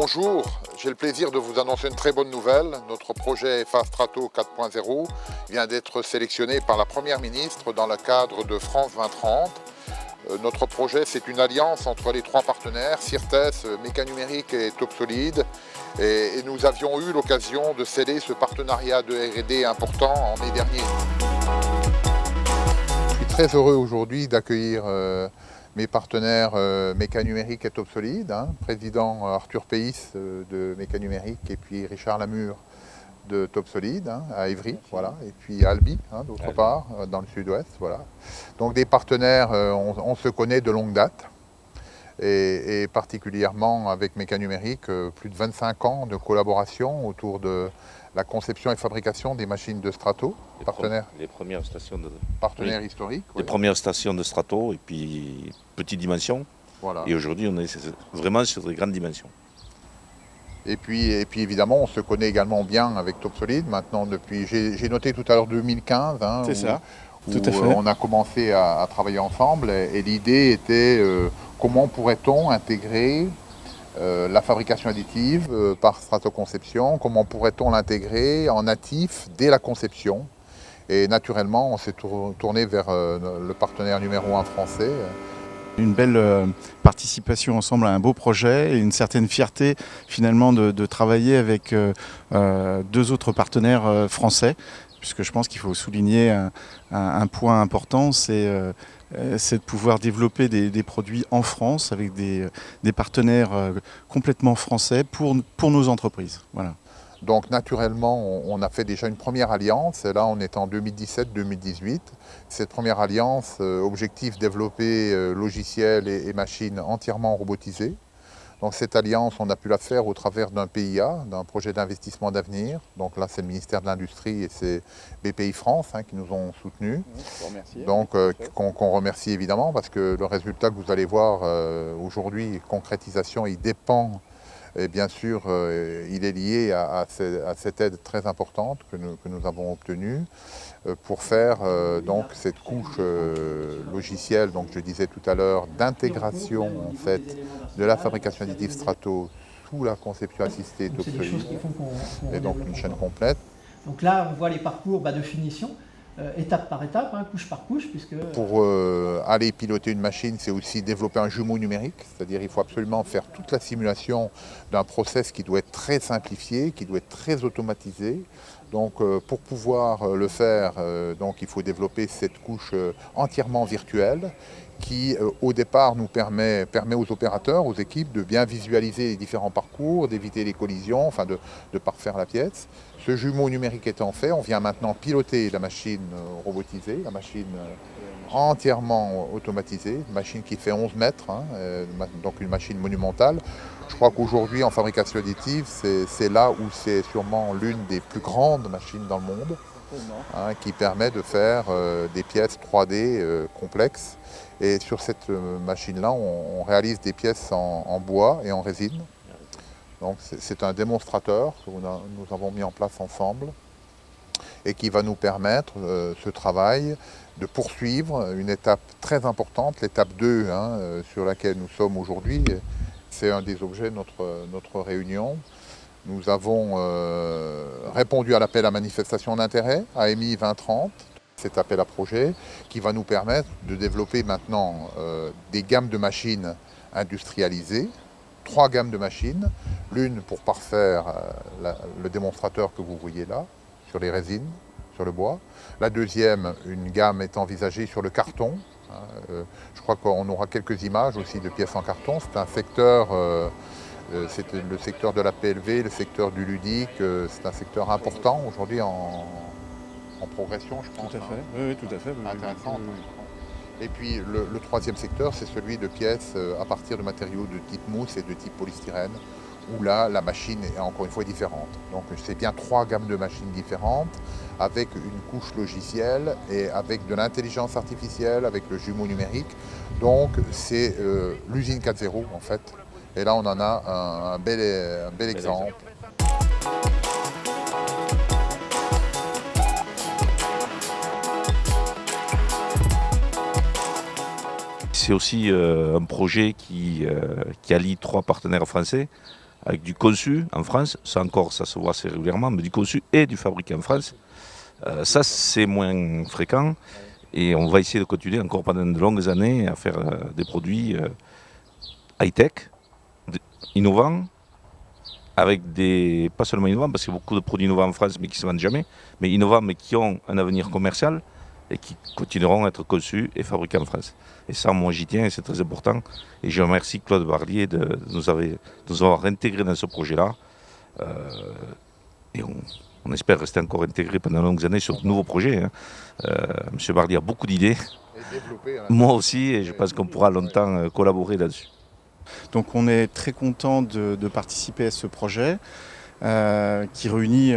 Bonjour, j'ai le plaisir de vous annoncer une très bonne nouvelle. Notre projet FA Strato 4.0 vient d'être sélectionné par la Première ministre dans le cadre de France 2030. Notre projet, c'est une alliance entre les trois partenaires, Sirtes, Mécanumérique et Topsolid. Et nous avions eu l'occasion de sceller ce partenariat de R&D important en mai dernier. Je suis très heureux aujourd'hui d'accueillir mes partenaires Mécanumérique et Topsolid, président Arthur Pays de Mécanumérique et puis Richard Lamure de Topsolid à Évry, voilà, et puis Albi d'autre part dans le sud-ouest. Voilà. Donc des partenaires, on se connaît de longue date et particulièrement avec Mécanumérique, plus de 25 ans de collaboration autour de la conception et fabrication des machines de Strato, les premières stations de... partenaires historiques. Les premières stations de Strato et puis petite dimension. Voilà. Et aujourd'hui, on est vraiment sur des grandes dimensions. Et puis évidemment, on se connaît également bien avec Topsolid. Maintenant, depuis, j'ai noté tout à l'heure 2015, c'est ça. Où tout à fait. On a commencé à travailler ensemble. Et l'idée était comment pourrait-on intégrer la fabrication additive par Stratoconception, comment pourrait-on l'intégrer en natif dès la conception. Et naturellement, on s'est tourné vers le partenaire numéro 1 français. Une belle participation ensemble à un beau projet et une certaine fierté finalement de travailler avec deux autres partenaires français, puisque je pense qu'il faut souligner un point important, c'est de pouvoir développer des produits en France avec des partenaires complètement français pour nos entreprises. Voilà. Donc naturellement, on a fait déjà une première alliance, et là on est en 2017-2018. Cette première alliance, objectif développer logiciels et machines entièrement robotisées. Donc cette alliance, on a pu la faire au travers d'un PIA, d'un projet d'investissement d'avenir. Donc là, c'est le ministère de l'Industrie et c'est BPI France qui nous ont soutenus. Donc qu'on remercie évidemment, parce que le résultat que vous allez voir aujourd'hui, concrétisation, il dépend. Et bien sûr, il est lié à cette aide très importante que nous avons obtenue pour faire donc cette couche logicielle, donc je disais tout à l'heure, d'intégration en fait de la fabrication additive Strato sous la conception assistée Topsolid, et donc une chaîne complète. Donc là, on voit les parcours de finition. Étape par étape, couche par couche, puisque... Pour aller piloter une machine, c'est aussi développer un jumeau numérique, c'est-à-dire il faut absolument faire toute la simulation d'un process qui doit être très simplifié, qui doit être très automatisé. Donc pour pouvoir le faire, donc, il faut développer cette couche entièrement virtuelle qui au départ nous permet aux opérateurs, aux équipes de bien visualiser les différents parcours, d'éviter les collisions, enfin de parfaire la pièce. Ce jumeau numérique étant fait, on vient maintenant piloter la machine robotisée, la machine entièrement automatisée, une machine qui fait 11 mètres, donc une machine monumentale. Je crois qu'aujourd'hui en fabrication additive, c'est là où c'est sûrement l'une des plus grandes machines dans le monde, qui permet de faire des pièces 3D complexes. Et sur cette machine-là, on réalise des pièces en bois et en résine. Donc c'est un démonstrateur que nous avons mis en place ensemble et qui va nous permettre, ce travail, de poursuivre une étape très importante, l'étape 2, sur laquelle nous sommes aujourd'hui. C'est un des objets de notre réunion. Nous avons répondu à l'appel à manifestation d'intérêt, AMI 2030, cet appel à projet, qui va nous permettre de développer maintenant des gammes de machines industrialisées, 3 gammes de machines, l'une pour parfaire le démonstrateur que vous voyez là, sur les résines, sur le bois. La deuxième, une gamme est envisagée sur le carton. Je crois qu'on aura quelques images aussi de pièces en carton. C'est un secteur, c'est le secteur de la PLV, le secteur du ludique, c'est un secteur important aujourd'hui en progression, je pense. Tout à fait, oui, tout à fait. Intéressant. Et puis le troisième secteur, c'est celui de pièces à partir de matériaux de type mousse et de type polystyrène, où là, la machine est encore une fois différente. Donc c'est bien 3 gammes de machines différentes, avec une couche logicielle et avec de l'intelligence artificielle, avec le jumeau numérique. Donc c'est l'usine 4.0 en fait. Et là, on en a un bel exemple. C'est aussi un projet qui allie 3 partenaires français, avec du conçu en France. Ça encore, ça se voit assez régulièrement, mais du conçu et du fabriqué en France. Ça, c'est moins fréquent. Et on va essayer de continuer encore pendant de longues années à faire des produits high-tech, innovants, avec des, pas seulement innovants, parce qu'il y a beaucoup de produits innovants en France mais qui ne se vendent jamais, mais innovants mais qui ont un avenir commercial et qui continueront à être conçus et fabriqués en France. Et ça, moi j'y tiens et c'est très important. Et je remercie Claude Barlier de nous avoir intégrés dans ce projet-là. Et on espère rester encore intégrés pendant de longues années sur de nouveaux projets. Monsieur Barlier a beaucoup d'idées, moi aussi, et je pense qu'on pourra longtemps collaborer là-dessus. Donc on est très content de participer à ce projet qui réunit,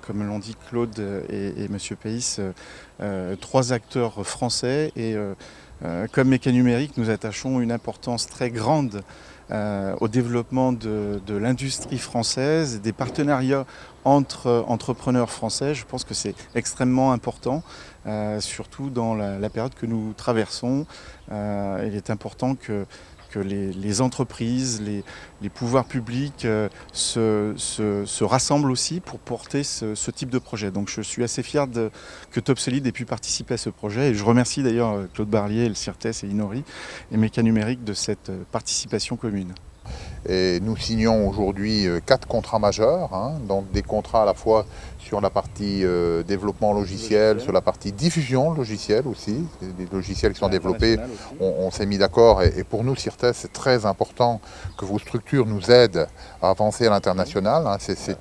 comme l'ont dit Claude et Monsieur Pays, 3 acteurs français. Et comme Méca Numérique, nous attachons une importance très grande au développement de l'industrie française, des partenariats entre entrepreneurs français. Je pense que c'est extrêmement important, surtout dans la période que nous traversons. Il est important que les entreprises, les pouvoirs publics se rassemblent aussi pour porter ce type de projet. Donc je suis assez fier que Topsolid ait pu participer à ce projet. Et je remercie d'ailleurs Claude Barlier, le CIRTES et Inori et Méca Numérique de cette participation commune. Et nous signons aujourd'hui 4 contrats majeurs, donc des contrats à la fois sur la partie développement logiciel, sur la partie diffusion logicielle aussi, des logiciels qui sont développés. On s'est mis d'accord et pour nous, CIRTES, c'est très important que vos structures nous aident à avancer à l'international. C'est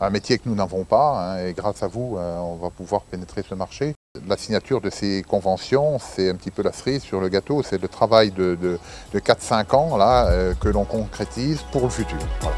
un métier que nous n'avons pas et grâce à vous, on va pouvoir pénétrer ce marché. La signature de ces conventions, c'est un petit peu la cerise sur le gâteau, c'est le travail de 4-5 ans là, que l'on concrétise pour le futur. Voilà.